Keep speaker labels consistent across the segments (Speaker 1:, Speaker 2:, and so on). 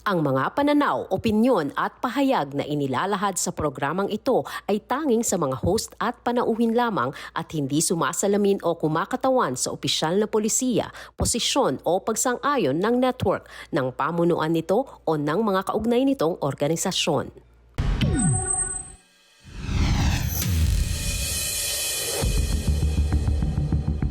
Speaker 1: Ang mga pananaw, opinyon at pahayag na inilalahad sa programang ito ay tanging sa mga host at panauhin lamang at hindi sumasalamin o kumakatawan sa opisyal na polisiya, posisyon o pagsang-ayon ng network, ng pamunuan nito o ng mga kaugnay nitong organisasyon.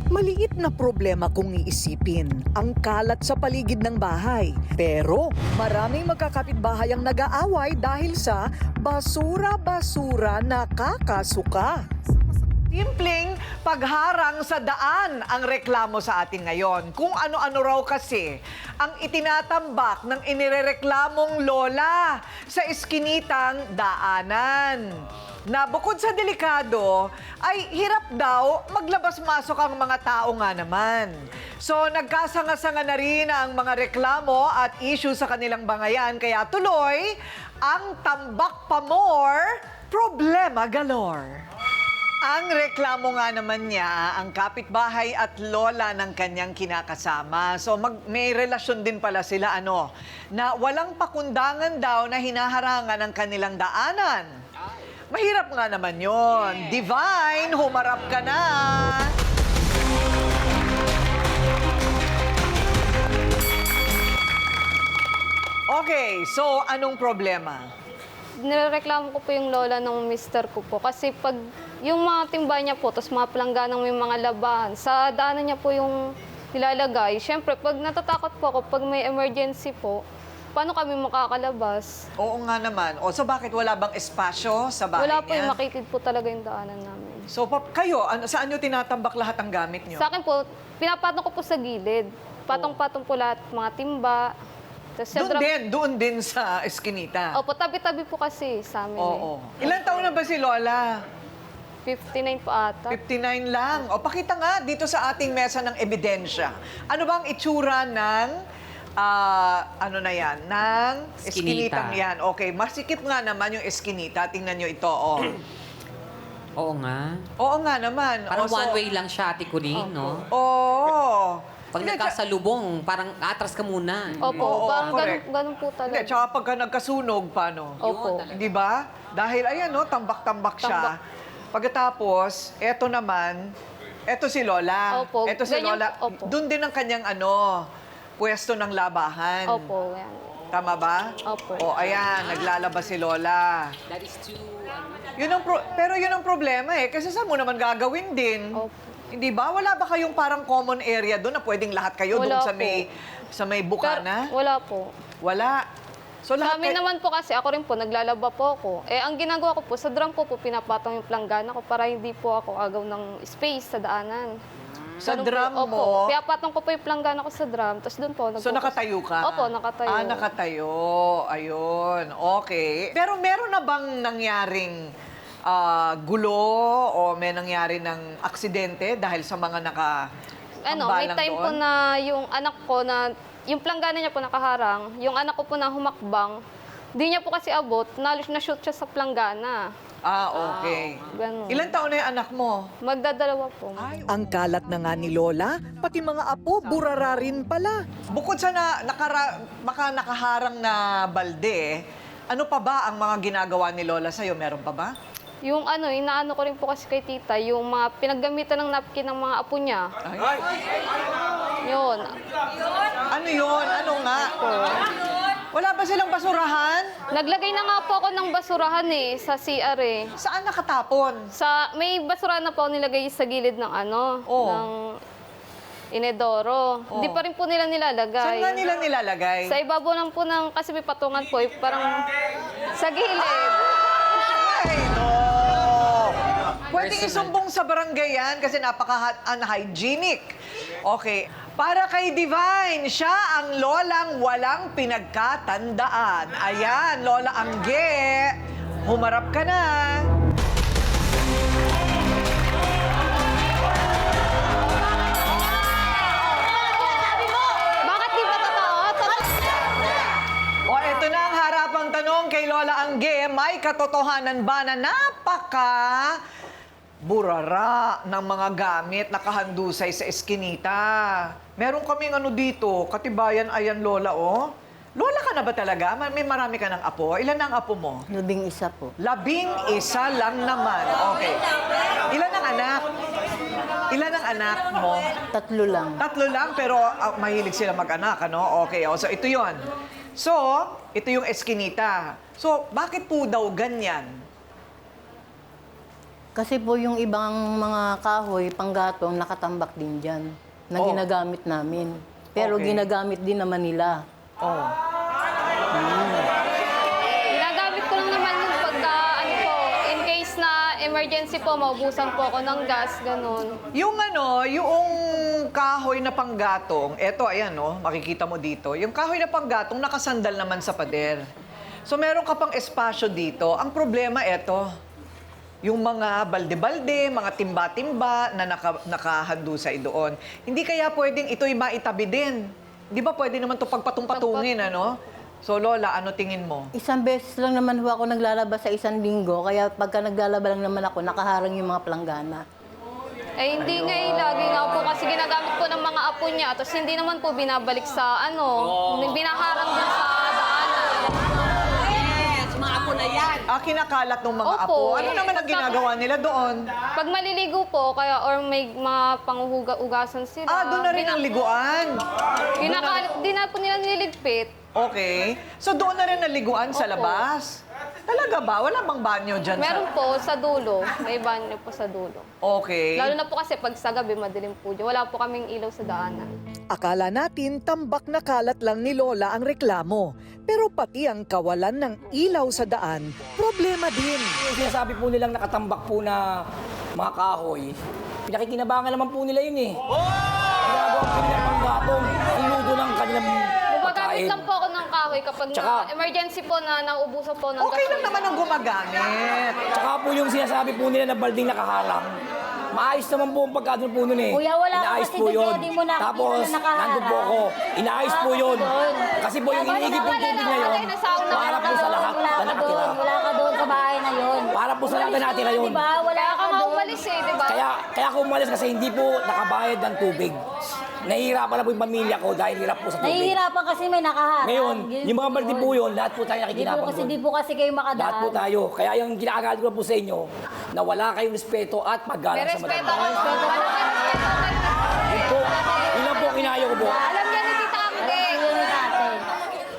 Speaker 2: Maliit na problema kung iisipin, ang kalat sa paligid ng bahay. Pero maraming magkakapitbahay ang nag-aaway dahil sa basura-basura na kakasuka. Simpleng pagharang sa daan ang reklamo sa atin ngayon. Kung ano-ano raw kasi ang itinatambak ng inirereklamong lola sa iskinitang daanan. Na bukod sa delikado, ay hirap daw maglabas-masok ang mga tao nga naman. So nagkasanga-sanga na rin ang mga reklamo at issue sa kanilang bangayan, kaya tuloy ang tambak pa more, problema galore. Ang reklamo nga naman niya, ang kapitbahay at lola ng kanyang kinakasama. So may relasyon din pala sila na walang pakundangan daw na hinaharangan ang kanilang daanan. Mahirap nga naman yon. Divine, humarap ka na! Okay, so anong problema?
Speaker 3: Nirereklamo ko po yung lola ng mister ko po. Kasi pag yung mga timba niya po, tapos mga palangganang may mga labahan, sa daanan niya po yung nilalagay. Siyempre, pag natatakot po ako, pag may emergency po, paano kami makakalabas?
Speaker 2: Oo nga naman. O, so bakit wala bang espasyo sa bahay
Speaker 3: Wala po
Speaker 2: niya?
Speaker 3: yung makitid po talaga yung daanan namin.
Speaker 2: So, kayo, saan nyo tinatambak lahat ang gamit nyo?
Speaker 3: Sa akin po, pinapatong ko po sa gilid. Patong-patong po lahat, mga timba. Tapos sa
Speaker 2: Doon din sa eskinita?
Speaker 3: Opo, tabi-tabi po kasi sa amin.
Speaker 2: Oo. Ilan taon na ba si Lola?
Speaker 3: 59 po ata.
Speaker 2: 59 lang. O, pakita nga dito sa ating mesa ng ebidensya. Ano bang itsura ng, ng eskinitang yan? Okay, masikip nga naman yung eskinita. Tingnan nyo ito,
Speaker 4: Oo nga.
Speaker 2: Oo nga naman.
Speaker 4: Parang
Speaker 2: So,
Speaker 4: one way lang siya, Ate Corinne, no?
Speaker 2: Oo.
Speaker 4: Pag
Speaker 2: Hindi,
Speaker 4: nagkasalubong, parang atras ka muna.
Speaker 3: Opo,
Speaker 2: Oo,
Speaker 3: parang
Speaker 2: correct.
Speaker 3: ganun po
Speaker 2: Hindi,
Speaker 3: talaga.
Speaker 2: tsaka pagka nagkasunog, paano?
Speaker 3: Opo.
Speaker 2: Di ba? Dahil, ayan, tambak-tambak siya. Pagkatapos, eto naman, eto si Lola.
Speaker 3: Opo,
Speaker 2: Eto si
Speaker 3: ganyan-
Speaker 2: Lola.
Speaker 3: opo.
Speaker 2: Doon din ang kanyang, pwesto ng labahan.
Speaker 3: Opo, yan.
Speaker 2: Tama ba?
Speaker 3: Opo.
Speaker 2: O, ayan, naglalabas si Lola.
Speaker 4: That is too...
Speaker 2: Pero yun ang problema kasi saan mo naman gagawin din?
Speaker 3: Opo.
Speaker 2: Hindi ba? Wala ba kayong parang common area doon na pwedeng lahat kayo
Speaker 3: Wala
Speaker 2: doon sa
Speaker 3: po.
Speaker 2: may bukana?
Speaker 3: Wala po.
Speaker 2: Wala. So
Speaker 3: Sa
Speaker 2: lahat
Speaker 3: amin naman po kasi, ako rin po, naglalaba po ako. Ang ginagawa ko po, sa drum po pinapatong yung planggana ko para hindi po ako agaw ng space sa daanan.
Speaker 2: sa
Speaker 3: Ganun po,
Speaker 2: drum
Speaker 3: opo.
Speaker 2: mo.
Speaker 3: Pinapatong ko po yung planggana ko sa drum, tapos doon po.
Speaker 2: So nakatayo ka?
Speaker 3: Opo, nakatayo.
Speaker 2: Nakatayo. Ayun. Okay. Pero meron na bang nangyaring gulo o may nangyari ng aksidente dahil sa mga
Speaker 3: May time po na yung anak ko na, yung planggana niya po nakaharang, yung anak ko po na humakbang, di niya po kasi abot, na-shoot siya sa planggana.
Speaker 2: Okay.
Speaker 3: Ganun.
Speaker 2: Ilan taon na yung anak mo?
Speaker 3: Magdadalawa po.
Speaker 2: Ang kalat na nga ni Lola, pati mga apo, burara rin pala. Bukod sa nakaharang na balde, ano pa ba ang mga ginagawa ni Lola sa'yo? Meron pa ba?
Speaker 3: Yung inaano ko rin po kasi kay tita, yung mga pinaggamitan ng napkin ng mga apo niya.
Speaker 2: Ay.
Speaker 3: Yun.
Speaker 2: Ano yun? Ano nga? Wala ba silang basurahan?
Speaker 3: Naglagay na nga po ako ng basurahan sa CR
Speaker 2: Saan nakatapon?
Speaker 3: May basurahan na po ako nilagay sa gilid ng ng inedoro. Hindi pa rin po nila nilalagay.
Speaker 2: Saan nga nila nilalagay?
Speaker 3: Sa ibabaw lang po kasi may patungan po, parang sa gilid.
Speaker 2: Ay, no! Pwede isumbong sa barangay yan kasi napaka-unhygienic. Okay. Para kay Divine, siya ang lolang walang pinagkatandaan. Ayan, Lola Angge, humarap ka na.
Speaker 3: Bakit di ba totoo?
Speaker 2: O, eto na ang harapang tanong kay Lola Angge. May katotohanan ba na burara ng mga gamit nakahandusay sa eskinita? Meron kaming dito, katibayan, ayan Lola, Lola ka na ba talaga? May marami ka ng apo. Ilan ang apo mo?
Speaker 5: 11 po.
Speaker 2: 11 lang naman. Okay. Ilan ang anak? Ilan ang anak mo?
Speaker 5: 3 lang.
Speaker 2: 3 lang, pero mahilig sila mag-anak, ano? Okay, so ito yon. So, ito yung eskinita. So, bakit po daw ganyan?
Speaker 5: Kasi po yung ibang mga kahoy, panggatong, nakatambak din dyan na
Speaker 2: Oh.
Speaker 5: ginagamit namin. Pero
Speaker 2: Okay.
Speaker 5: ginagamit din naman nila.
Speaker 2: Oh.
Speaker 3: Ginagamit ko lang naman yung pagka, ano po, in case na emergency po, maubusan po ako ng gas, ganun.
Speaker 2: Yung yung kahoy na panggatong, eto, ayan, no, makikita mo dito. Yung kahoy na panggatong nakasandal naman sa pader. So, meron ka pang espasyo dito. Ang problema, eto, yung mga balde-balde, mga timba-timba na nakahandusay doon. Hindi kaya pwedeng ito'y maitabi din. Di ba pwede naman ito pagpatung-patungin, ano? So, Lola, ano tingin mo?
Speaker 5: Isang beses lang naman ho ako naglalaba sa isang linggo, kaya pagka naglalaba lang naman ako, nakaharang yung mga planggana.
Speaker 3: Eh, hindi nga eh. Lagi nga po kasi ginagamit po ng mga apo niya. Tapos hindi naman po binabalik sa binaharang din sa daanan.
Speaker 2: Kinakalat ng mga
Speaker 3: Opo.
Speaker 2: apo. Ano naman ang ginagawa nila doon?
Speaker 3: Pag maliligo po, kaya or may mga panguhuga-ugasan sila.
Speaker 2: Doon na rin ang liguan.
Speaker 3: Kinakalat, di na po nila niligpit.
Speaker 2: Okay. So, doon na rin naliguan sa
Speaker 3: Opo.
Speaker 2: labas? Talaga ba? Wala bang banyo dyan?
Speaker 3: Meron po sa dulo. May banyo po sa dulo.
Speaker 2: Okay.
Speaker 3: Lalo na po kasi pag sa gabi, madilim po dyan. Wala po kaming ilaw sa daanan.
Speaker 2: Akala natin tambak na kalat lang ni Lola ang reklamo. Pero pati ang kawalan ng ilaw sa daan, problema din.
Speaker 6: Yung sinasabi po nilang nakatambak po na mga kahoy, pinakikinabangan naman po nila yun eh. Ginagawa po nila pang gatong, ang luto ng kanilang
Speaker 3: Gumagamit
Speaker 6: pagkain.
Speaker 3: lang po ako ng kahoy kapag
Speaker 6: Tsaka-
Speaker 3: na emergency po na nauubusan po ng
Speaker 2: Okay lang
Speaker 3: gasolina.
Speaker 2: naman ang gumagamit.
Speaker 6: Tsaka po yung sinasabi po nila na balding nakaharang. Maayos naman po ang pagkatong po nun eh.
Speaker 7: Kuya, wala ka
Speaker 6: Inaayos
Speaker 7: kasi
Speaker 6: po
Speaker 7: dito,
Speaker 6: yun.
Speaker 7: di mo nakikita
Speaker 6: Tapos,
Speaker 7: na nakaharang.
Speaker 6: nandun po ako. Inaayos po yun. Kasi po yung
Speaker 7: Wala
Speaker 6: iniigip
Speaker 7: ka
Speaker 6: ng tubig na yun, para po sa lahat
Speaker 7: Wala
Speaker 6: na
Speaker 7: ka
Speaker 6: nakatira.
Speaker 7: doon, wala ka doon sa bahay na yun.
Speaker 6: Para po sa lahat na nakatira yun.
Speaker 7: Diba? Wala
Speaker 3: Kaya
Speaker 7: ka
Speaker 3: ka nga
Speaker 7: doon.
Speaker 3: umalis eh, di ba?
Speaker 6: Kaya ako umalis kasi hindi po nakabayad ng tubig. Nahihirapan na po yung pamilya ko dahil hirap po sa tubig.
Speaker 7: Nahihirapan kasi may nakaharang.
Speaker 6: Ngayon,
Speaker 7: Yun
Speaker 6: yung mga balde po yun, lahat po tayo
Speaker 7: Di po
Speaker 6: nakikinabang
Speaker 7: kasi,
Speaker 6: doon.
Speaker 7: di po kasi kayo makadaan.
Speaker 6: Lahat po tayo. Kaya yung kinakagalit ko po sa inyo, na wala kayong respeto at
Speaker 3: May
Speaker 6: paggalang sa
Speaker 3: respeto
Speaker 6: matanda.
Speaker 3: ako. Wala may respeto ako.
Speaker 6: Yun po, yun lang po kinayo ko po.
Speaker 3: Alam niya ni Tita Angge.
Speaker 7: Yun yung natin.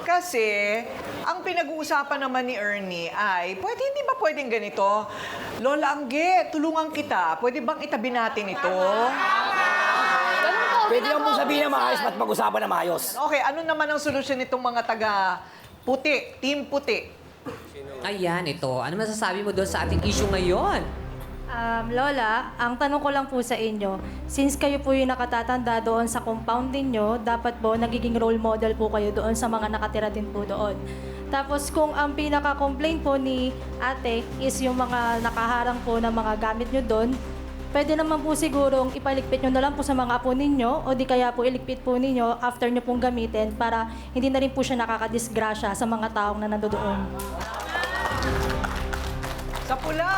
Speaker 2: Kasi, ang pinag-uusapan naman ni Ernie ay, hindi ba pwedeng ganito? Lola Angge, tulungan kita. Pwede bang itabi natin ito?
Speaker 3: Ganun po.
Speaker 6: Pwede lang po
Speaker 3: ginagawa
Speaker 6: sabihin na
Speaker 3: ko
Speaker 6: maayos
Speaker 3: minsan.
Speaker 6: at pag-usapan na maayos.
Speaker 2: Okay, ano naman ang solusyon nitong mga taga-puti, team puti?
Speaker 4: Ayan, ito. Ano masasabi mo doon sa ating issue ngayon?
Speaker 8: Lola, ang tanong ko lang po sa inyo, since kayo po yung nakatatanda doon sa compound ninyo, dapat po nagiging role model po kayo doon sa mga nakatira din po doon. Tapos kung ang pinaka-complaint po ni ate is yung mga nakaharang po ng mga gamit nyo doon, pwede naman po sigurong ipaligpit nyo na lang po sa mga apo ninyo o di kaya po iligpit po ninyo after nyo pong gamitin para hindi na rin po siya nakakadisgrasya sa mga taong na nandoon.
Speaker 2: Sa pula!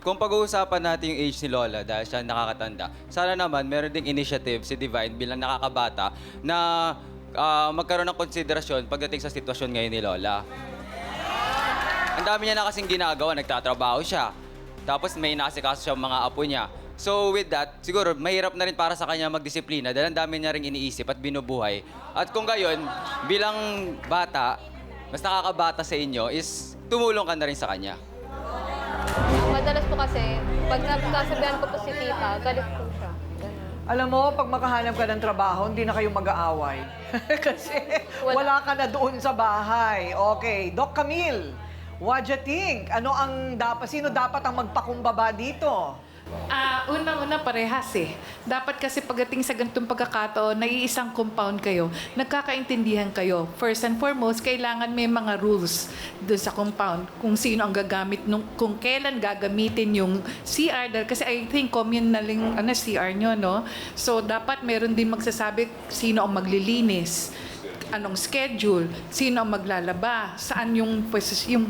Speaker 9: Kung pag-uusapan natin yung age ni Lola dahil siya nakakatanda, sana naman meron ding initiative si Divine bilang nakakabata na magkaroon ng konsiderasyon pagdating sa sitwasyon ngayon ni Lola. Ang dami niya na kasing ginagawa, nagtatrabaho siya. Tapos may inaasikaso siya mga apo niya. So with that, siguro mahirap na rin para sa kanya magdisiplina dahil ang dami niya rin iniisip at binubuhay. At kung gayon, bilang bata, mas nakakabata sa inyo is tumulong ka na rin sa kanya.
Speaker 3: Madalas po kasi, pag nasabihan ko po si Tita, galit po siya. Ganun.
Speaker 2: Alam mo, pag makahanap ka ng trabaho, hindi na kayo mag-aaway. Kasi wala ka na doon sa bahay. Okay, Doc Camille, what do you think? Sino dapat ang magpakumbaba dito?
Speaker 10: Unang-una parehas eh. Dapat kasi pagdating sa ganitong pagkakataon, naiisang compound kayo, nagkakaintindihan kayo. First and foremost, kailangan may mga rules doon sa compound. Kung sino ang gagamit, kung kailan gagamitin yung CR. Dahil kasi I think communal yung CR nyo, no? So, dapat meron din magsasabi sino ang maglilinis. anong schedule, sino ang maglalaba, saan yung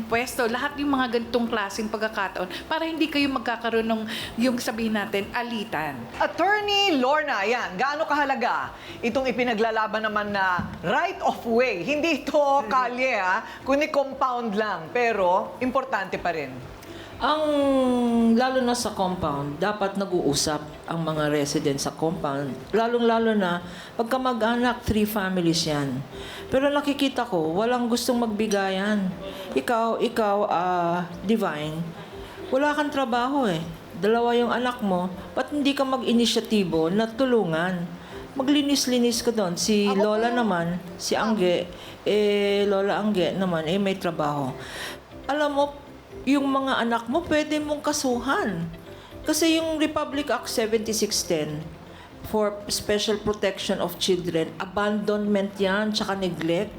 Speaker 10: pwesto, lahat yung mga ganitong klaseng pagkakataon para hindi kayo magkakaroon ng yung sabihin natin, alitan.
Speaker 2: Attorney Lorna, yan, gaano kahalaga itong ipinaglalaban naman na right of way? Hindi ito kalye, kundi compound lang, pero importante pa rin.
Speaker 11: Lalo na sa compound, dapat nag-uusap ang mga residents sa compound. Lalong-lalo na, pagka mag-anak, 3 families yan. Pero nakikita ko, walang gustong magbigayan. Ikaw, Divine, wala kang trabaho eh. 2 yung anak mo, ba't hindi ka mag-inisyatibo na tulungan? Maglinis-linis ka doon. Si Lola naman, si Angge, Lola Angge naman, may trabaho. Alam mo, yung mga anak mo, pwede mong kasuhan. Kasi yung Republic Act 7610 for Special Protection of Children, abandonment yan, tsaka neglect.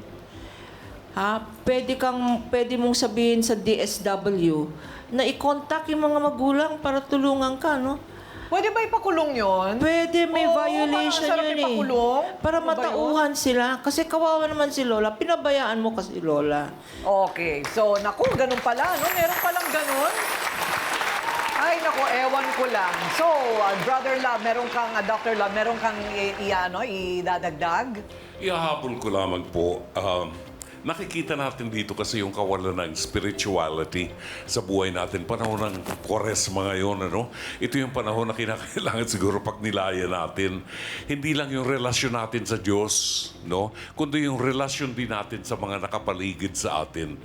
Speaker 11: Pwede mong sabihin sa DSW na i-contact yung mga magulang para tulungan ka, no?
Speaker 2: Pwede ba ipakulong yon?
Speaker 11: Pwede, may
Speaker 2: Oo,
Speaker 11: violation
Speaker 2: parang sarap
Speaker 11: yun
Speaker 2: ipakulong.
Speaker 11: Para
Speaker 2: Ano ba
Speaker 11: matauhan sila. Kasi kawawa naman si Lola. Pinabayaan mo kasi Lola.
Speaker 2: Okay, so naku, ganun pala, no? Meron palang ganun. Ay, naku, ewan ko lang. So, Brother Love, meron kang, Dr. Love, meron kang idadagdag?
Speaker 12: Ihahabol ko lamang po, nakikita natin dito kasi yung kawalan ng spirituality sa buhay natin. Panahon ng Kwaresma ngayon, ano? Ito yung panahon na kinakailangan siguro pagnilayan natin. Hindi lang yung relasyon natin sa Diyos, no? Kundi yung relasyon din natin sa mga nakapaligid sa atin.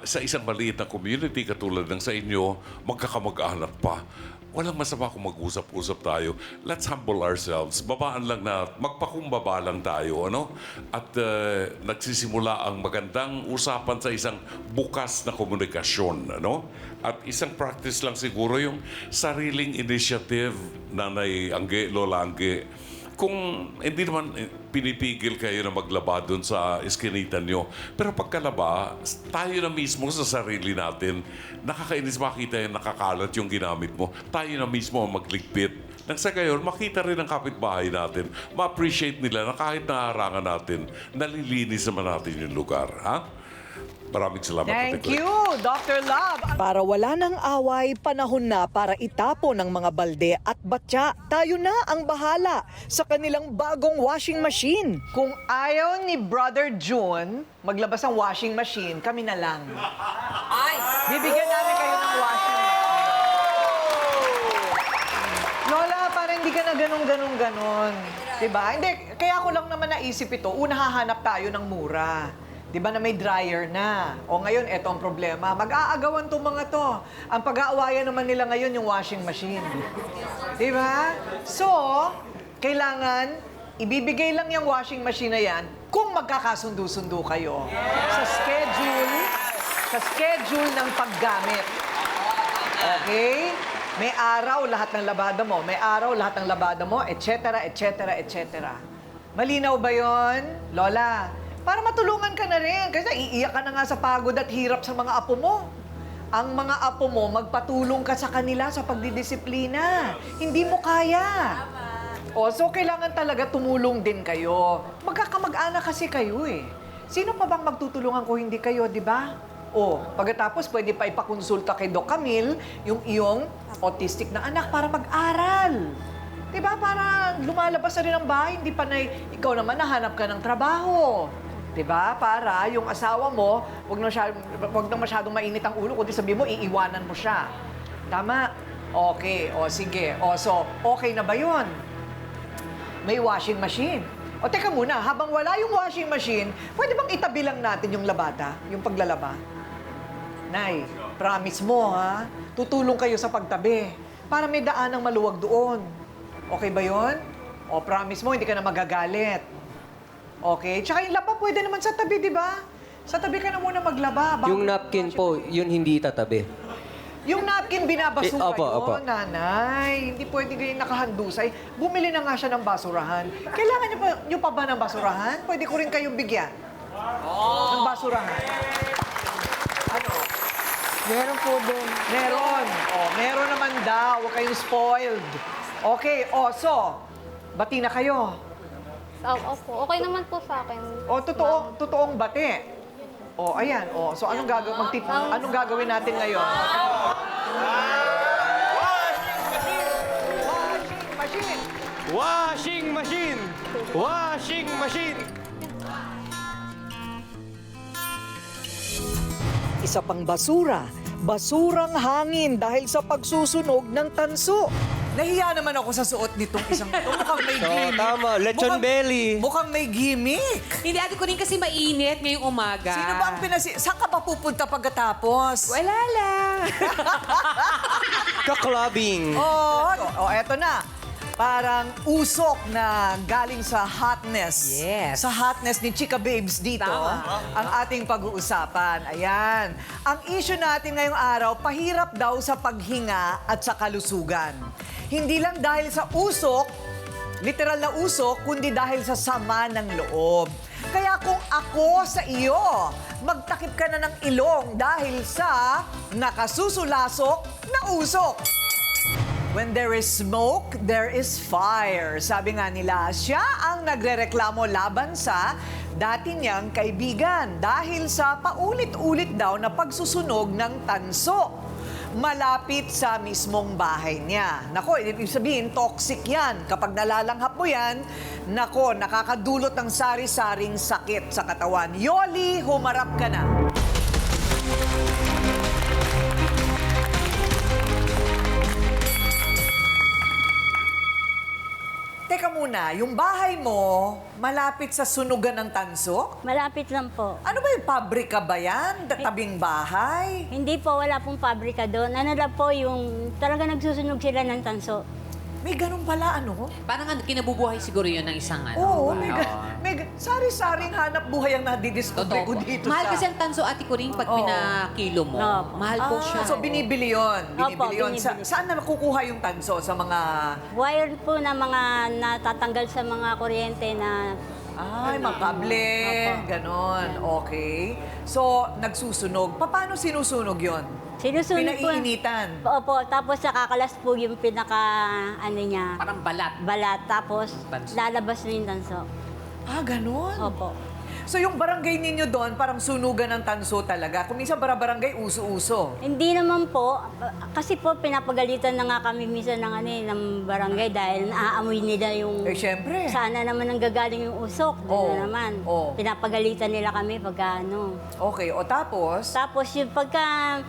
Speaker 12: Sa isang maliit na community katulad ng sa inyo, magkakamag-anak pa. Walang masama kung mag-usap-usap tayo. Let's humble ourselves. Babaan lang na, magpakumbaba lang tayo, ano? At nagsisimula ang magandang usapan sa isang bukas na komunikasyon, ano? At isang practice lang siguro yung sariling initiative, Nanay Angge, Lola Angge. Kung hindi naman pinipigil kayo na maglaba doon sa iskinita nyo, pero pagkalaba, tayo na mismo sa sarili natin, nakakainis makita yung nakakalat yung ginamit mo, tayo na mismo ang magligpit. Nang sa gayon, makita rin ang kapitbahay natin, ma-appreciate nila na kahit naharangan natin, nalilinis naman natin yung lugar. Ha? Maraming salamat.
Speaker 2: Thank you, Dr. Love. Para wala ng away, panahon na para itapon ng mga balde at batya. Tayo na ang bahala sa kanilang bagong washing machine. Kung ayaw ni Brother June maglabas ang washing machine, kami na lang. Bibigyan namin kayo ng washing machine. Lola, para hindi ka na ganun. Diba? Hindi, kaya ko lang naman naisip ito. Una, hahanap tayo ng mura. Diba na may dryer na? O ngayon, eto ang problema. Mag-aagawan tong mga to. Ang pag-aawayan naman nila ngayon yung washing machine. Diba? So, kailangan ibibigay lang yung washing machine na yan kung magkakasundo-sundo kayo sa schedule ng paggamit. Okay? May araw lahat ng labada mo, may araw lahat ng labada mo, etc., etc., etc. Malinaw ba yon, Lola? Para matulungan ka na rin. Kasi iiyak ka na nga sa pagod at hirap sa mga apo mo. Ang mga apo mo, magpatulong ka sa kanila sa pagdidisiplina. Hindi mo kaya. O, so kailangan talaga tumulong din kayo. Magkakamag-anak kasi kayo eh. Sino pa bang magtutulungan kung hindi kayo, di ba? O, pagkatapos pwede pa ipakonsulta kay Doc Camille yung iyong autistic na anak para mag-aral. Diba? Para lumalabas na rin ang bahay, hindi pa na ikaw naman nahanap ka ng trabaho. Diba? Para yung asawa mo, wag na masyadong mainit ang ulo, kundi sabihin mo, iiwanan mo siya. Tama? Okay. O, sige. O, so, okay na ba yun? May washing machine. O, teka muna, habang wala yung washing machine, pwede bang itabi lang natin yung labada, yung paglalaba? Nay, promise mo, ha? Tutulong kayo sa pagtabi para may daanang maluwag doon. Okay ba yun? O, promise mo, hindi ka na magagalit. Okay? Tsaka yung laba, pwede naman sa tabi, di ba? Sa tabi ka na muna maglaba.
Speaker 13: Yung napkin po, yun hindi tatabi.
Speaker 2: Yung napkin binabasura
Speaker 13: opo.
Speaker 2: yun, nanay. Hindi pwede ganyan nakahandusay. Bumili na nga siya ng basurahan. Kailangan niyo pa ba ng basurahan? Pwede ko rin kayong bigyan. Ng basurahan. Ano?
Speaker 5: Meron po doon.
Speaker 2: Meron. Meron naman daw. Huwag kayong spoiled. Okay, so, bati na kayo.
Speaker 3: Opo, okay naman po sa akin.
Speaker 2: O, totoong bate. O, ayan. O, so anong gagawin natin ngayon?
Speaker 13: Washing machine! Washing machine!
Speaker 2: Isa pang basura. Basurang hangin dahil sa pagsusunog ng tanso. Nahiya naman ako sa suot nitong isang ito. Mukhang may gimmick.
Speaker 13: Tama, lechon belly.
Speaker 2: Mukhang may gimmick.
Speaker 4: Hindi, Ate Kuring, kasi mainit ngayong umaga.
Speaker 2: Sino ba ang Saan ka ba pupunta pagkatapos?
Speaker 4: Wala lang.
Speaker 13: Ka-clubbing.
Speaker 2: Eto na. Parang usok na galing sa hotness.
Speaker 4: Yes.
Speaker 2: Sa hotness ni Chika Babes dito. Ang ating pag-uusapan. Ayan. Ang issue natin ngayong araw, pahirap daw sa paghinga at sa kalusugan. Hindi lang dahil sa usok, literal na usok, kundi dahil sa sama ng loob. Kaya kung ako sa iyo, magtakip ka na ng ilong dahil sa nakasusulasok na usok. When there is smoke, there is fire. Sabi nga nila, siya ang nagrereklamo laban sa dati niyang kaibigan dahil sa paulit-ulit daw na pagsusunog ng tanso malapit sa mismong bahay niya. Nako, ibig sabihin, toxic yan. Kapag nalalanghap mo yan, nako, nakakadulot ng sari-saring sakit sa katawan. Yoli, humarap ka na. Teka muna, yung bahay mo, malapit sa sunugan ng tanso?
Speaker 7: Malapit lang po.
Speaker 2: Ano ba yung pabrika ba yan? Tabing bahay?
Speaker 7: Hindi po, wala pong pabrika doon. Ano lang po yung talaga nagsusunog sila ng tanso.
Speaker 2: May ganun pala, ano?
Speaker 4: Parang kinabubuhay siguro yun ng isang
Speaker 2: Oo, may sari-saring hanap buhay ang nadidiscover ko dito
Speaker 4: Mahal
Speaker 2: sa...
Speaker 4: kasi ang tanso, Ate Kuring, pag pinakilo mo.
Speaker 7: Opo.
Speaker 4: Mahal po siya.
Speaker 2: So, binibili yun.
Speaker 7: Opo,
Speaker 2: Binibili yun.
Speaker 7: binibili.
Speaker 2: Saan na nakukuha yung tanso? Sa mga...
Speaker 7: Wire po na mga natatanggal sa mga kuryente na
Speaker 2: Ay, mga kable.
Speaker 7: Opo.
Speaker 2: Ganon. Okay. So, nagsusunog. Paano sinusunog yon?
Speaker 7: sinusunog po.
Speaker 2: Pinaiinitan.
Speaker 7: Opo, tapos nakakalas po yung pinaka, ano niya,
Speaker 4: Parang balat.
Speaker 7: balat. Tapos
Speaker 4: Tanso.
Speaker 7: lalabas na yung tanso.
Speaker 2: Ah, ganon?
Speaker 7: Opo.
Speaker 2: So, yung barangay ninyo doon, parang sunugan ng tanso talaga. Kung minsan barangay, uso-uso.
Speaker 7: Hindi naman po, kasi po pinapagalitan na nga kami minsan ng, ng barangay dahil naaamoy nila yung...
Speaker 2: Eh, syempre.
Speaker 7: Sana naman ang gagaling yung usok.
Speaker 2: Oo.
Speaker 7: Doon naman.
Speaker 2: Oo.
Speaker 7: Pinapagalitan nila kami pagka ano.
Speaker 2: Okay, o tapos?
Speaker 7: Tapos yung pagka,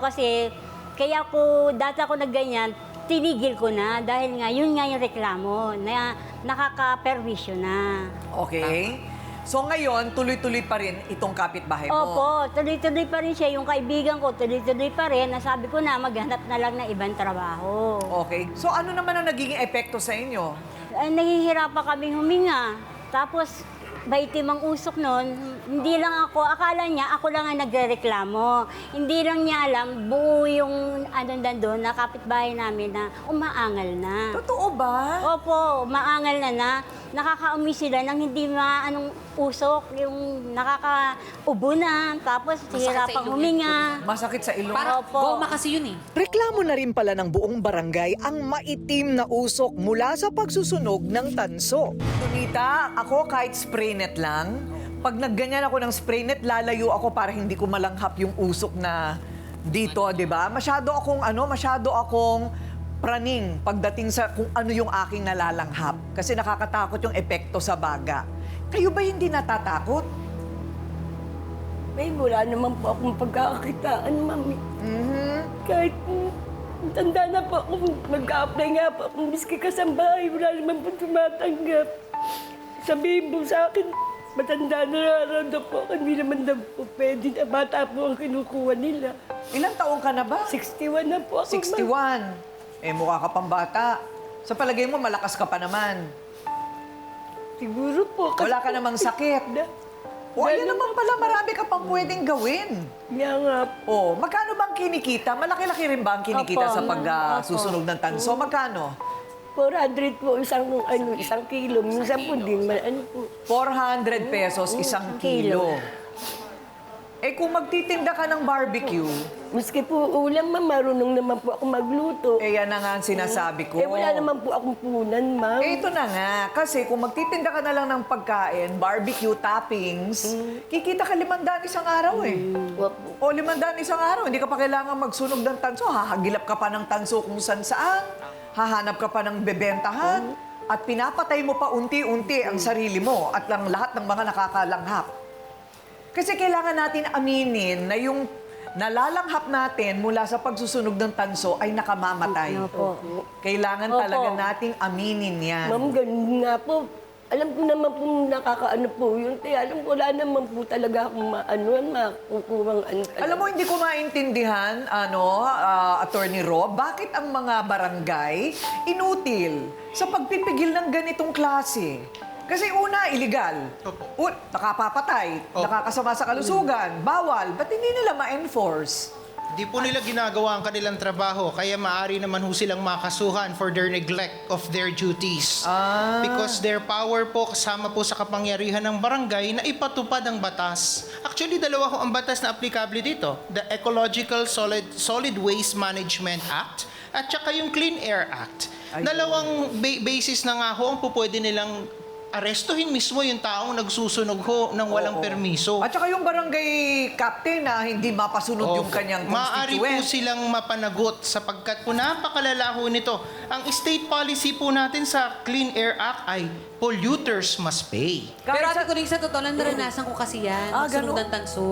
Speaker 7: kasi, kaya ko, dati ako nagganyan, tinigil ko na dahil nga, yun nga yung reklamo, na nakaka-perwisyo na.
Speaker 2: Okay. So ngayon, tuloy-tuloy pa rin itong kapitbahay mo?
Speaker 7: Opo, tuloy-tuloy pa rin siya. Yung kaibigan ko, tuloy-tuloy pa rin. Nasabi ko na, maghanap na lang ng ibang trabaho.
Speaker 2: Okay. So ano naman ang nagiging epekto sa inyo?
Speaker 7: Nahihirapan kaming huminga. Tapos, baitim ang usok nun, hindi lang ako, akala niya ako lang ang nagrereklamo. Hindi lang niya alam, buo yung doon na kapitbahay namin na umaangal na.
Speaker 2: Totoo ba?
Speaker 7: Opo, umaangal na nakakaamoy sila ng hindi maanong usok, yung nakakaubo na, tapos hihirapang huminga.
Speaker 2: Masakit sa ilong?
Speaker 4: Parang
Speaker 7: Opo.
Speaker 4: goma kasi yun eh.
Speaker 2: Reklamo na rin pala ng buong barangay ang maitim na usok mula sa pagsusunog ng tanso. Tunita, ako kahit spray net lang, pag nagganyan ako ng spray net, lalayo ako para hindi ko malanghap yung usok na dito, di ba? Masyado akong praning pagdating sa kung ano yung aking nalalanghap. Kasi nakakatakot yung epekto sa baga. Kayo ba hindi natatakot?
Speaker 14: May wala naman po akong pagkakakitaan, mami.
Speaker 2: Mhm.
Speaker 14: Kahit tanda na po ako, mag-a-apply nga po akong miski kasambahay, wala naman po tumatanggap. Sabihin po sa akin, matanda na raw po, hindi naman daw po pwede na bata po ang kinukuha nila.
Speaker 2: Ilang taong ka na ba?
Speaker 14: 61 na po ako,
Speaker 2: 61. Eh, mukha ka pang bata. Sa palagay mo, malakas ka pa naman.
Speaker 14: Siguro po.
Speaker 2: Wala ka namang sakit. O, ayun naman pala, marami ka pang pwedeng gawin.
Speaker 14: Nga nga po.
Speaker 2: O, magkano bang kinikita? Malaki-laki rin ba ang kinikita
Speaker 14: Opo,
Speaker 2: sa pagsusunog ng tanso? Magkano?
Speaker 14: 400 po isang kilo. Minsan po din,
Speaker 2: 400 pesos isang kilo. Eh kung magtitinda ka ng barbecue,
Speaker 14: Maski po ulam, ma'am, marunong naman po ako magluto.
Speaker 2: eh yan na nga ang sinasabi ko.
Speaker 14: Eh, wala naman po akong punan, ma'am.
Speaker 2: Eh, ito na nga. Kasi kung magtitinda ka na lang ng pagkain, barbecue, toppings, kikita ka 500 isang araw eh. O 500 isang araw, hindi ka pa kailangan magsunog ng tanso. Hahagilap ka pa ng tanso kung saan. Hahanap ka pa ng bebentahan. At pinapatay mo pa unti-unti ang sarili mo at lang lahat ng mga nakakalanghap. Kasi kailangan natin aminin na yung nalalanghap natin mula sa pagsusunog ng tanso ay nakamamatay.
Speaker 14: Opo.
Speaker 2: Kailangan
Speaker 14: Opo.
Speaker 2: talaga nating aminin yan.
Speaker 14: Ma'am, ganun nga po. Alam ko naman po nakakaano po yun. Kaya alam ko, wala naman po talaga akong makukurang ano.
Speaker 2: Alam mo, hindi ko maintindihan, Attorney Rob, bakit ang mga barangay inutil sa pagpipigil ng ganitong klase? Kasi una, illegal. Nakapapatay, nakakasama sa kalusugan, bawal. Ba't hindi nila ma-enforce?
Speaker 15: Di po nila ginagawa ang kanilang trabaho, kaya maaari naman ho silang makasuhan for their neglect of their duties. Because their power po kasama po sa kapangyarihan ng barangay na ipatupad ang batas. Actually, dalawa ho ang batas na aplikable dito. The Ecological Solid Waste Management Act at saka yung Clean Air Act. Dalawang basis na nga ho ang pupwede nilang arestuhin mismo yung taong nagsusunog ho ng walang permiso.
Speaker 2: At saka yung barangay captain na hindi mapasunod yung kanyang
Speaker 15: Maaari po
Speaker 2: constituent.
Speaker 15: silang mapanagot sapagkat po napakalala ho nito. Ang state policy po natin sa Clean Air Act ay polluters must pay.
Speaker 4: Pero Ate Coring, sa totoo lang, naranasan ko kasi yan. Magsunog ng tanso.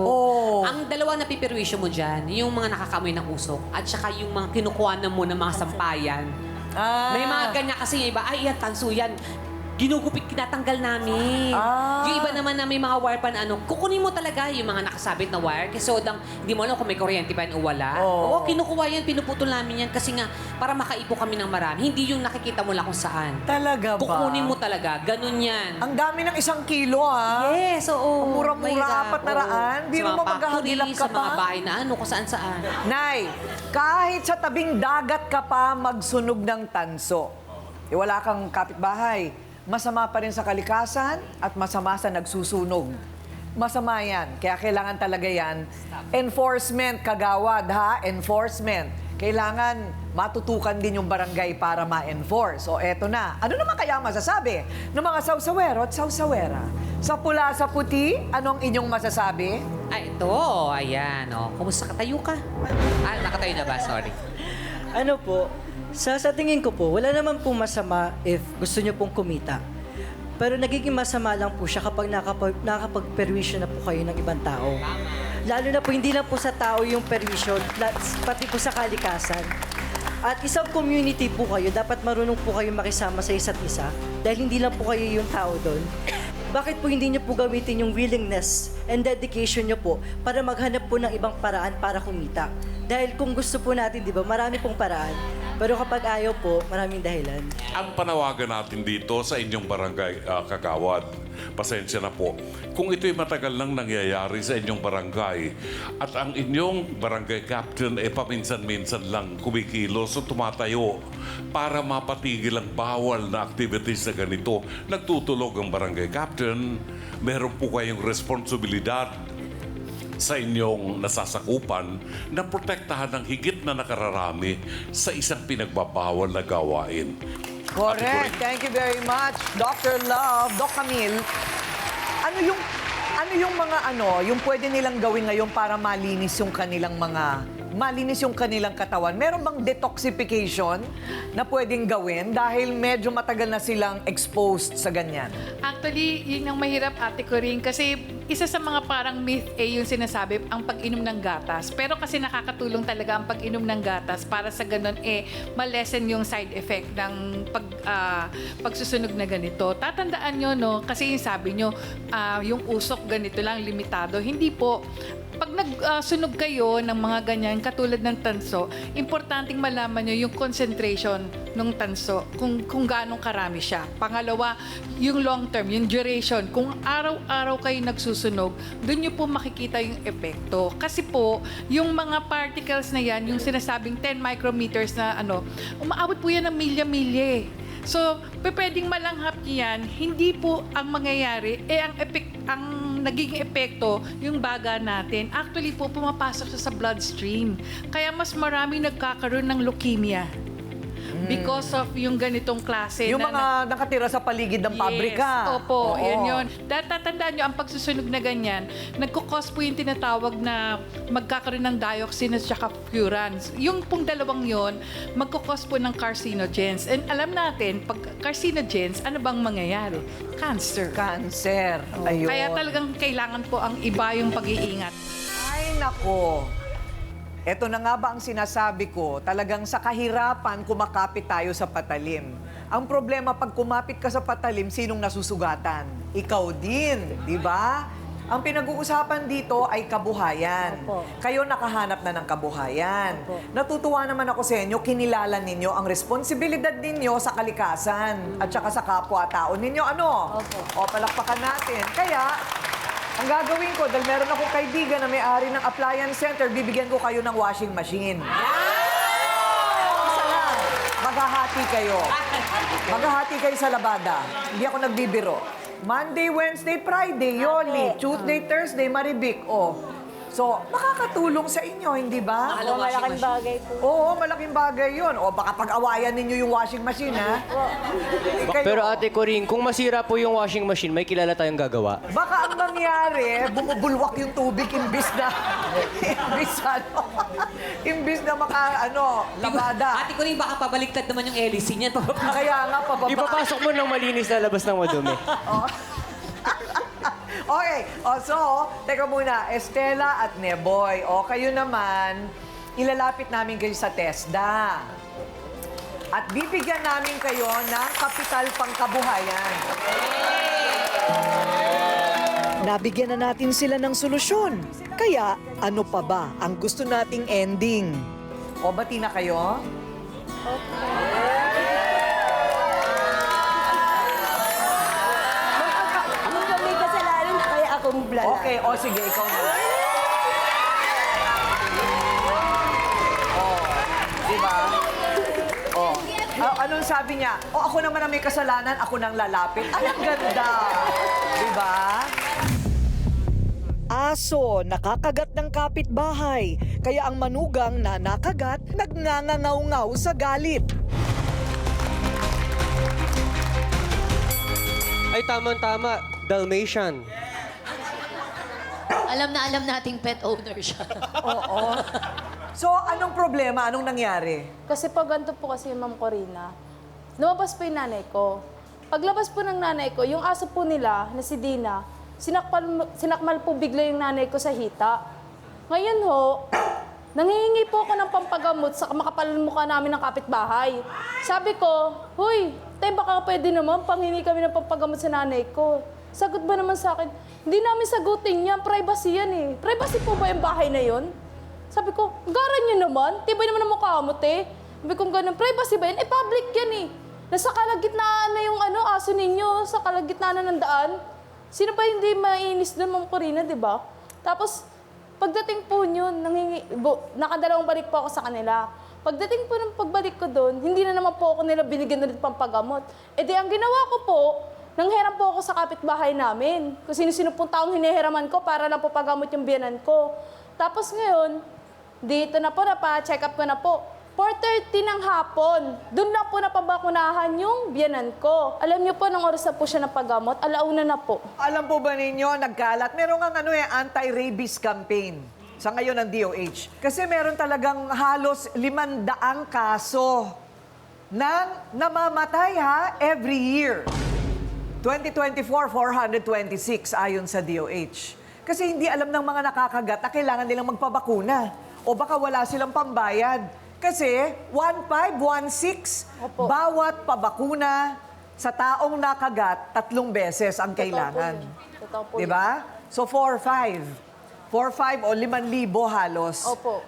Speaker 4: Ang dalawa na pipirwisyo mo dyan, yung mga nakakamoy ng usok at saka yung mga kinukuhanan mo ng mga sampayan. May mga ganyan kasi yung iba, ay yan, tanso yan. Ginugupit, kinatanggal namin. Yung iba naman na may mga wire pa na kukunin mo talaga yung mga nakasabit na wire kasi hindi mo alam kung may kuryente pa yan o wala. Oo, kinukuha yan, pinuputol namin yan kasi nga para makaipo kami ng marami. Hindi yung nakikita mo lang kung saan.
Speaker 2: Talaga ba?
Speaker 4: Kukunin mo talaga, ganun yan.
Speaker 2: Ang dami ng 1 kilo, ha?
Speaker 4: Yes, oo.
Speaker 2: Mura-mura, 400. Biro mo maghahagilap ka
Speaker 4: sa mga
Speaker 2: pa.
Speaker 4: bahay na kung saan-saan.
Speaker 2: Nay, kahit sa tabing dagat ka pa magsunog ng tanso, wala kang kapitbahay, masama pa rin sa kalikasan at masama sa nagsusunog. Masama yan. Kaya kailangan talaga yan. Enforcement, kagawad ha? Enforcement. Kailangan matutukan din yung barangay para ma-enforce. O eto na. Ano naman kaya masasabi ng mga sawsawero at sawsawera? Sa pula, sa puti, anong inyong masasabi?
Speaker 4: Ay, ito. Ayan, Kumusta ka? Tayo ka? Nakatayo na ba? Sorry.
Speaker 16: Ano po, sa tingin ko po, wala naman po masama if gusto nyo pong kumita. Pero nagiging masama lang po siya kapag nakapag-perwisyo na po kayo ng ibang tao. Lalo na po, hindi lang po sa tao yung perwisyo, pati po sa kalikasan. At isang community po kayo, dapat marunong po kayo makisama sa isa't isa dahil hindi lang po kayo yung tao doon. Bakit po hindi nyo po gamitin yung willingness and dedication nyo po para maghanap po ng ibang paraan para kumita? Dahil kung gusto po natin, di ba, marami pong paraan. Pero kapag ayaw po, maraming dahilan.
Speaker 12: Ang panawagan natin dito sa inyong barangay kagawad, pasensya na po, kung ito'y matagal nang nangyayari sa inyong barangay at ang inyong barangay captain paminsan-minsan lang kumikilos o tumatayo para mapatigil ang bawal na activities na ganito, nagtutulog ang barangay captain, meron po kayong responsibilidad sa inyong nasasakupan na protektahan ng higit na nakararami sa isang pinagbabawal na gawain.
Speaker 2: Correct. Thank you very much, Dr. Love. Doc Camille, ano yung mga yung pwede nilang gawin ngayon para malinis yung kanilang katawan? Meron bang detoxification na pwedeng gawin dahil medyo matagal na silang exposed sa ganyan?
Speaker 10: Actually, yun ang mahirap, Ate Coring, kasi isa sa mga parang myth yung sinasabi, ang pag-inom ng gatas. Pero kasi nakakatulong talaga ang pag-inom ng gatas para sa ganun, malesen yung side effect ng pagsusunog na ganito. Tatandaan nyo, kasi yung sabi nyo, yung usok ganito lang, limitado. Hindi po. Pag nagsunog kayo ng mga ganyan, katulad ng tanso, importanteng malaman nyo yung concentration ng tanso, kung gaano karami siya. Pangalawa, yung long term, yung duration. Kung araw-araw kayo nagsusunog, doon nyo po makikita yung epekto. Kasi po, yung mga particles na yan, yung sinasabing 10 micrometers na umaabot po yan ng milya-milya. So, pwedeng malanghap yan, hindi po ang mangyayari, ang nagiging epekto yung baga natin. Actually po, pumapasok siya sa bloodstream. Kaya mas maraming nagkakaroon ng leukemia. Because of yung ganitong klase.
Speaker 2: Yung mga nakatira sa paligid ng pabrika.
Speaker 10: Yes, opo,
Speaker 2: Oo.
Speaker 10: yan yun. Dahil tatandaan nyo, ang pagsusunog na ganyan, nagkukos po yung tinatawag na magkakaroon ng dioxin at saka furans. Yung pong dalawang yon, magkukos po ng carcinogens. And alam natin, pag carcinogens, ano bang mangyayari? Cancer.
Speaker 2: Cancer. Ayun.
Speaker 10: Kaya talagang kailangan po ang iba yung pag-iingat.
Speaker 2: Ay, nako. Ito na nga ba ang sinasabi ko, talagang sa kahirapan kumakapit tayo sa patalim. Ang problema, pag kumapit ka sa patalim, sinong nasusugatan? Ikaw din, di ba? Ang pinag-uusapan dito ay kabuhayan.
Speaker 5: Opo.
Speaker 2: Kayo nakahanap na ng kabuhayan.
Speaker 5: Opo.
Speaker 2: Natutuwa naman ako sa inyo, kinilala ninyo ang responsibilidad ninyo sa kalikasan at saka sa kapwa-tao ninyo. Ano?
Speaker 5: Opo.
Speaker 2: O, palakpakan natin. Kaya, ang gagawin ko, dahil meron akong kaibigan na may-ari ng appliance center, bibigyan ko kayo ng washing machine. Isa lang. Maghahati kayo. Maghahati kayo sa labada. Hindi ako nagbibiro. Monday, Wednesday, Friday, Yoli. Tuesday, Thursday, Maribik. O. So, makakatulong sa inyo, hindi ba?
Speaker 5: Oo, malaking bagay po.
Speaker 2: Oo, malaking bagay yun. O, baka pag-awayan ninyo yung washing machine, ha? Kayo.
Speaker 13: Pero Ate Corinne, kung masira po yung washing machine, may kilala tayong gagawa.
Speaker 2: Baka ang mangyari, bumubulwak yung tubig imbis na imbis na labada.
Speaker 4: Ate Corinne, baka pabaliktad naman yung hélice niyan.
Speaker 2: Kaya nga, pababa.
Speaker 13: Ipapasok mo ng malinis na labas ng madumi.
Speaker 2: Okay, so, teka muna, Estela at Neboy, kayo naman, ilalapit namin kayo sa TESDA. At bibigyan namin kayo ng kapital pangkabuhayan. Nabigyan na natin sila ng solusyon. Kaya, ano pa ba ang gusto nating ending? O, bati na kayo?
Speaker 7: May kasalanan na kaya akong blala.
Speaker 2: Okay, sige, ikaw na. Diba? Anong sabi niya? Ako naman ang may kasalanan, ako nang lalapit. Ang ganda. Diba? Aso, nakakagat ng kapitbahay. Kaya ang manugang na nakagat, nagngangangaw-ngaw sa galit.
Speaker 13: Ay, tama-tama. Dalmatian.
Speaker 17: Alam na alam nating pet owner siya.
Speaker 2: Oo. So, anong problema? Anong nangyari?
Speaker 18: Kasi pag ganito po kasi Ma'am Corina, lumabas po yung nanay ko. Paglabas po ng nanay ko, yung aso po nila, na si Dina, sinakmal po bigla yung nanay ko sa hita. Ngayon ho, nangihingi po ako ng pampagamot sa makapalan mukha namin ng kapitbahay. Sabi ko, huy, tay baka pwede naman panghingi kami ng pampagamot sa nanay ko. Sagot ba naman sa akin, hindi namin sagutin yan, privacy yan eh. Privacy po ba yung bahay na yun? Sabi ko, garan nyo naman, tibay naman ang mukha mo, te. Sabi ko, ganun, privacy ba yan? Public yan eh. Nasa kalagitnaan na yung aso ninyo, sa kalagitnaan na ng daan. Sino ba hindi mainis doon, Ma'am Corina, di ba? Tapos, pagdating po nyo, nakadalawang balik po ako sa kanila. Pagdating po ng pagbalik ko doon, hindi na naman po ako nila binigyan ulit pampagamot. E di, ang ginawa ko po, nanghiram po ako sa kapitbahay namin. Kung sino-sino pong taong hinihiraman ko para lang po pagamot yung biyanan ko. Tapos ngayon, dito na po, napa-check up ko na po. 4:30 ng hapon, doon na po napabakunahan yung biyanan ko. Alam niyo po, nung oras na po siya napagamot, alauna na po.
Speaker 2: Alam po ba ninyo, nagkalat, meron nga anti-rabies campaign sa ngayon ng DOH. Kasi meron talagang halos 500 kaso ng namamatay every year. 2024, 426 ayon sa DOH. Kasi hindi alam ng mga nakakagat na kailangan nilang magpabakuna. O baka wala silang pambayad. Kasi 1,516 bawat pabakuna sa taong nakagat 3 beses ang kailangan.
Speaker 18: Totoo po yun.
Speaker 2: Diba? So 4,500. 4,500 o 5,000 halos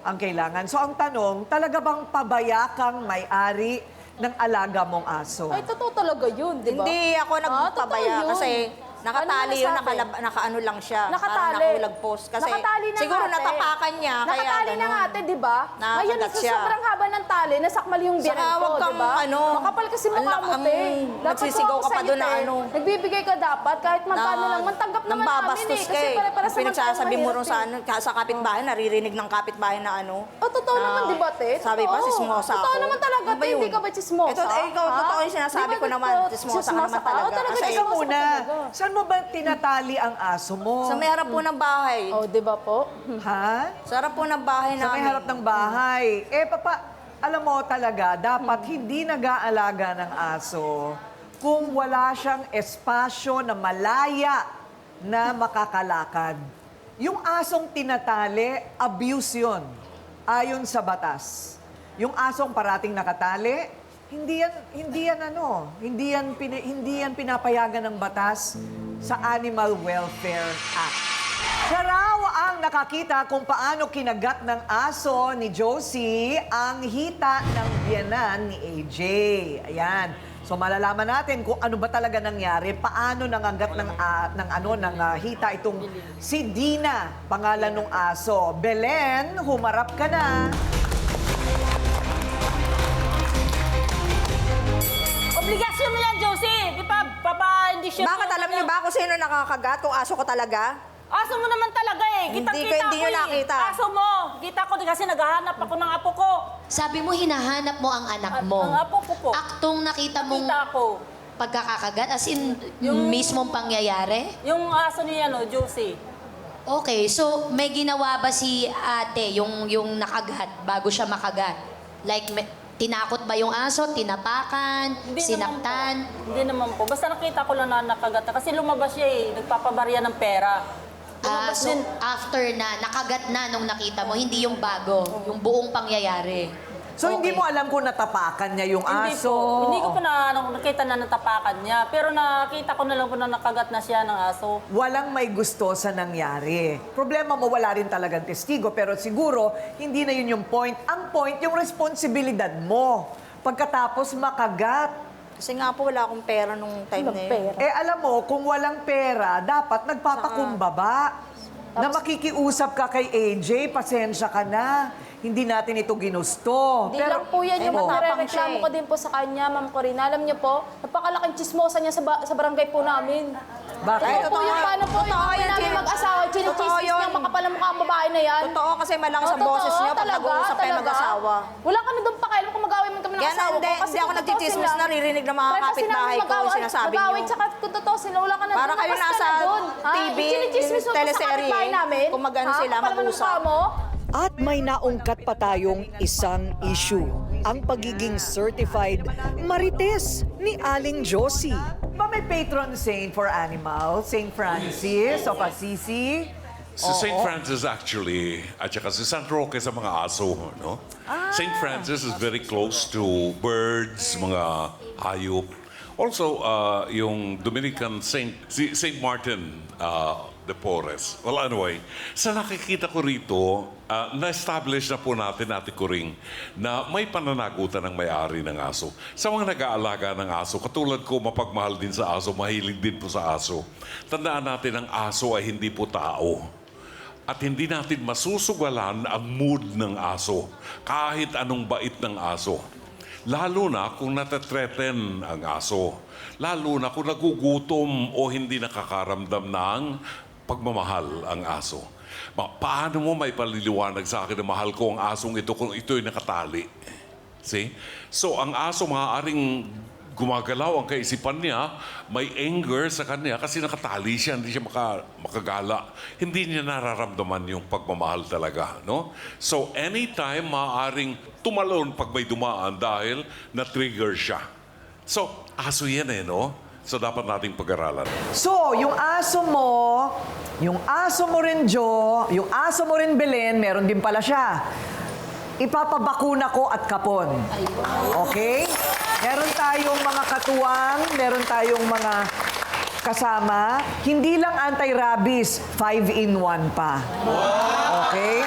Speaker 2: ang kailangan. So ang tanong, talaga bang pabaya kang may-ari ng alaga mong aso?
Speaker 18: Ay, totoo talaga yun, di ba?
Speaker 5: Hindi ako nagpapabaya kasi Nakatali yun, nakaano lang siya. Parang
Speaker 18: Nakatali.
Speaker 5: nakulagpos. Kasi
Speaker 18: Nakatali na
Speaker 5: siguro
Speaker 18: nga, ate.
Speaker 5: natapakan niya. Kaya
Speaker 18: Nakatali na nga, ate, di ba?
Speaker 5: Nakakagat
Speaker 18: Ngayon, sa
Speaker 5: siya.
Speaker 18: sobrang haba ng tali, nasakmal yung biyanan
Speaker 5: Saka
Speaker 18: ko,
Speaker 5: wag kang,
Speaker 18: di ba?
Speaker 5: ano,
Speaker 18: Makapal kasi mukha mo, te.
Speaker 5: magsisigaw ka pa doon na ano.
Speaker 18: Nagbibigay ka dapat, kahit magkano lang, mantanggap naman namin
Speaker 5: Nambabastos
Speaker 18: eh.
Speaker 5: ka
Speaker 18: Kasi
Speaker 5: eh.
Speaker 18: para sa
Speaker 5: Pinagsasabi mo rin
Speaker 18: mahirap
Speaker 5: sa kapitbahay, naririnig ng kapitbahay na ano.
Speaker 18: totoo naman, di ba, te?
Speaker 5: Sabi pa,
Speaker 18: Totoo.
Speaker 5: sismosa ako.
Speaker 18: Totoo naman talaga,
Speaker 5: Ano ba
Speaker 18: te.
Speaker 5: yun?
Speaker 18: Hindi ka ba chismosa?
Speaker 5: Ito, ikaw,
Speaker 18: Ha?
Speaker 5: totoo yung sinasabi
Speaker 18: Di ba
Speaker 5: ko naman.
Speaker 18: totoo?
Speaker 5: Chismosa ka naman
Speaker 18: Chismosa
Speaker 5: talaga.
Speaker 18: Oo, talaga,
Speaker 5: Kasi
Speaker 2: Teka
Speaker 18: chismosa ka
Speaker 2: muna,
Speaker 18: talaga.
Speaker 2: saan mo ba tinatali ang aso mo?
Speaker 5: Sa may harap po ng bahay.
Speaker 18: Oh, di ba po?
Speaker 2: Ha?
Speaker 5: Sa harap po ng bahay
Speaker 2: Sa
Speaker 5: namin.
Speaker 2: may harap ng bahay. Alam mo talaga, dapat hindi nag-aalaga ng aso kung wala siyang espasyo na malaya na makakalakad. Yung asong tinatali, abuse yun. Ayon sa batas. Yung asong parating nakatali, hindi yan pinapayagan ng batas sa Animal Welfare Act. Siya raw ang nakakita kung paano kinagat ng aso ni Josie ang hita ng biyanan ni AJ. Ayan. So malalaman natin kung ano ba talaga nangyari, paano nangagat ng hita itong si Dina, pangalan ng aso. Belen, humarap ka na.
Speaker 19: Obligasyon mo yan, Josie. Di pa, hindi siya...
Speaker 5: Bakit alam niyo ba kung sino nakakagat? Kung aso ko talaga?
Speaker 19: Aso mo naman talaga eh. Kitang-kita
Speaker 5: Hindi
Speaker 19: ko
Speaker 5: nyo nakita.
Speaker 19: Aso mo. Kita ko kasi naghahanap ako ng apo ko.
Speaker 17: Sabi mo, hinahanap mo ang anak mo.
Speaker 19: Ang apo ko po.
Speaker 17: Aktong nakita mong
Speaker 19: Nakita ko.
Speaker 17: pagkakakagat? As in, yung mismong pangyayari?
Speaker 19: Yung aso niya, Josie.
Speaker 17: Okay, so may ginawa ba si ate, yung nakagat, bago siya makagat? Like, tinakot ba yung aso? Tinapakan? Sinaktan?
Speaker 19: Hindi naman po. Basta nakita ko lang na nakagat. Kasi lumabas siya eh. Nagpapabarya ng pera.
Speaker 17: So after na, nakagat na nung nakita mo, hindi yung bago, yung buong pangyayari.
Speaker 2: So hindi mo alam kung natapakan niya yung
Speaker 19: Hindi
Speaker 2: aso?
Speaker 19: po. Hindi ko pa nakita na natapakan niya. Pero nakita ko na lang po na nakagat na siya ng aso.
Speaker 2: Walang may gusto sa nangyari. Problema mo, wala rin talagang testigo, pero siguro, hindi na yun yung point. Ang point, yung responsibilidad mo. Pagkatapos makagat.
Speaker 5: Kasi nga po, wala akong pera nung time na yun.
Speaker 2: Alam mo, kung walang pera, dapat nagpapakumbaba. Na makikiusap ka kay AJ, pasensya ka na. Hindi natin ito ginusto.
Speaker 18: Hindi lang po yan yung
Speaker 5: matapang
Speaker 18: nire-reklamo
Speaker 5: siya
Speaker 18: ko din po sa kanya, Ma'am Corina. Alam niyo po, napakalaking chismosa niya sa barangay po namin.
Speaker 2: Bakit?
Speaker 18: Ito po yung paano po, yung mga namin mag-asawa,
Speaker 5: Totoo
Speaker 18: chinichismis
Speaker 5: yun.
Speaker 18: niya, makapal ang mukha ang babae na yan.
Speaker 5: Totoo kasi malakas ang boses niya pag nag-uusap kayo mag-asawa.
Speaker 18: Wala ka na doon pakialam kung mag-away man kami ng
Speaker 5: Kaya
Speaker 18: asawa ko.
Speaker 5: hindi ako nagtitismis, naririnig ng mga
Speaker 18: Pre, kasi
Speaker 5: kapitbahay
Speaker 18: namin
Speaker 5: ko, sinasabi
Speaker 18: mag-away,
Speaker 5: niyo.
Speaker 18: tsaka kung totoo sila, wala ka na
Speaker 5: Para
Speaker 18: doon.
Speaker 5: kayo
Speaker 18: Labas ka
Speaker 5: nasa
Speaker 18: na doon. Ha?
Speaker 5: TV,
Speaker 18: Chinichismis mo pa sa
Speaker 5: teleserye,
Speaker 18: kapitbahay namin.
Speaker 5: kung mag-ano
Speaker 18: Ha?
Speaker 5: sila,
Speaker 18: Kapal naman ang
Speaker 5: mag-usap.
Speaker 18: mukha mo.
Speaker 2: At may naungkat pa tayong isang issue. Ang pagiging certified marites ni Aling Josie. Ba may patron saint for animals? Saint Francis of Assisi?
Speaker 12: Si St. Francis actually, at saka si San Roque sa mga aso, no? St. Francis is very close to birds, mga hayop. Also, yung Dominican si St. Martin de Porres. Well, anyway, sa nakikita ko rito, na-establish na po natin, Ate Coring, na may pananagutan ng may-ari ng aso. Sa mga nag-aalaga ng aso, katulad ko, mapagmahal din sa aso, mahilig din po sa aso. Tandaan natin, ang aso ay hindi po tao. At hindi natin masusugalan ang mood ng aso, kahit anong bait ng aso. Lalo na kung natatreten ang aso. Lalo na kung nagugutom o hindi nakakaramdam ng pagmamahal ang aso. Paano mo may paliliwanag sa akin na mahal ko ang asong ito kung ito'y nakatali? See? So, ang aso maaaring gumagalaw ang kaisipan niya, may anger sa kanya kasi nakatali siya, hindi siya makagala. Hindi niya nararamdaman yung pagmamahal talaga, no? So, anytime maaaring tumalon pag may dumaan dahil na-trigger siya. So, aso yan no? So, dapat nating pag-aralan.
Speaker 2: So, yung aso mo rin, Jo, yung aso mo rin, Belen, meron din pala siya. Ipapabakuna ko at kapon. Okay? Meron tayong mga katuwang, meron tayong mga kasama. Hindi lang anti-rabies, 5-in-1 pa. Okay?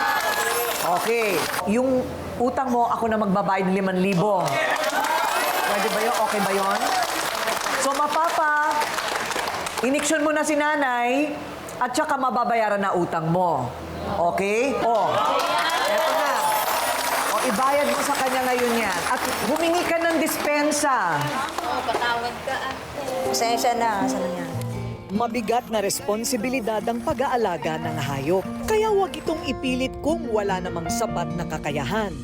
Speaker 2: Okay. Yung utang mo, ako na magbabayad ng 5,000. Pwede ba yun? Okay ba yun? So, Iniksyon mo na si nanay at saka mababayaran na utang mo. Okay? Eto na. Ibayad mo sa kanya ngayon yan. At humingi ka ng dispensa.
Speaker 7: Patawad ka, ate.
Speaker 2: Pasensya na. Mabigat na responsibilidad ang pag-aalaga ng hayop. Kaya huwag itong ipilit kung wala namang sapat na kakayahan.